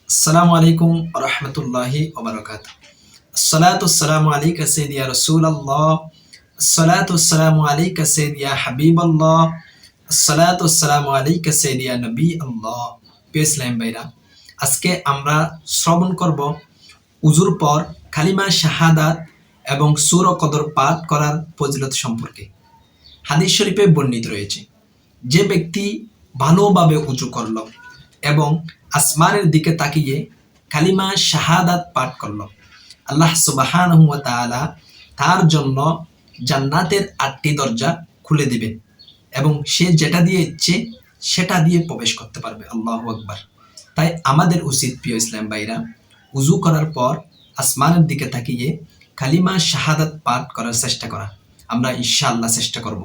আসসালামু আলাইকুম রহমতুল্লাহি ওবারাকাত। আসসালাতু আসসালামু আলাইকা সাইয়্যিদা রাসূলুল্লাহ, আসসালাতু আসসালামু আলাইকা সাইয়্যিদা হাবিবাল্লাহ, আসসালাতু আসসালামু আলাইকা সাইয়্যিদা নবী আল্লাহ। প্রিয় ইসলাম ভাইরা, আজকে আমরা শ্রবণ করব উজুর পর কালিমা শাহাদাত এবং সূরা কদর পাঠ করার ফজিলত সম্পর্কে। হাদিস শরীফে বর্ণিত রয়েছে, যে ব্যক্তি ভালোভাবে উজু করল এবং আসমানের দিকে তাকিয়ে কালিমা শাহাদাত পাঠ করল, আল্লাহ সুবহানাহু ওয়া তাআলা তার জন্য জান্নাতের 8টি দরজা খুলে দিবেন এবং সে যেটা দিয়ে ইচ্ছে সেটা দিয়ে প্রবেশ করতে পারবে। আল্লাহু আকবার। তাই আমাদের উচিত প্রিয় ইসলাম ভাইরা, উজু করার পর আসমানের দিকে তাকিয়ে কালিমা শাহাদাত পাঠ করার চেষ্টা করা। আমরা ইনশাআল্লাহ চেষ্টা করব।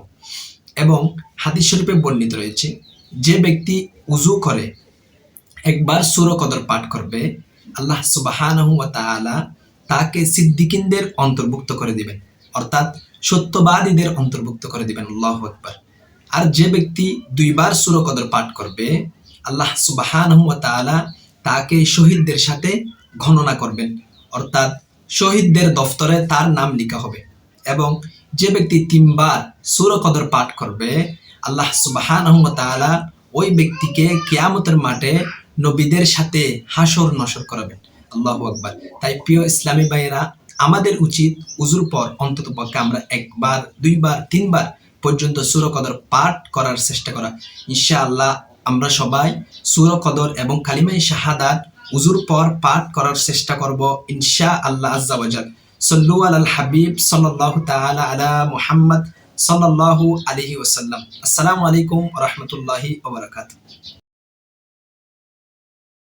এবং হাদিস শরীফে বর্ণিত রয়েছে, যে ব্যক্তি উজু করে একবার সূরা কদর পাঠ করবে, আল্লাহ সুবহানাহু ওয়া তাআলা তাকে সিদ্দিকিনদের অন্তর্ভুক্ত করে দিবেন, অর্থাৎ সত্যবাদীদের অন্তর্ভুক্ত করে দিবেন। আল্লাহু আকবার। আর যে ব্যক্তি দুইবার সূরা কদর পাঠ করবে, আল্লাহ সুবহানাহু ওয়া তাআলা তাকে শহীদদের সাথে গণনা করবেন, অর্থাৎ শহীদদের দফতরে তার নাম লেখা হবে। এবং যে ব্যক্তি 3বার সূরা কদর পাঠ করবে, আল্লাহ সুবহানাহু ওয়া তাআলা ওই ব্যক্তিকে কিয়ামতের মাঠে নবীদের সাথে হাসর নসর করাবেন। আল্লাহু আকবার। তাই প্রিয় ইসলামী ভাইয়েরা, আমাদের উচিত উজুর পর অন্ততপক্ষে আমরা 1বার 2বার 3বার পর্যন্ত সূরা কদর পাঠ করার চেষ্টা করা। ইনশাআল্লাহ আমরা সবাই সূরা কদর এবং কালিমায়ে শাহাদাত উজুর পর পাঠ করার চেষ্টা করব ইনশাআল্লাহ আজ্জা ওয়া জাল। সাল্লু আলাল হাবিব সাল্লাল্লাহু তাআলা আলা মুহাম্মদ সাল্লাল্লাহু আলাইহি ওয়াসাল্লাম। আসসালামু আলাইকুম ওয়া রাহমাতুল্লাহি ওয়া বারাকাতুহু।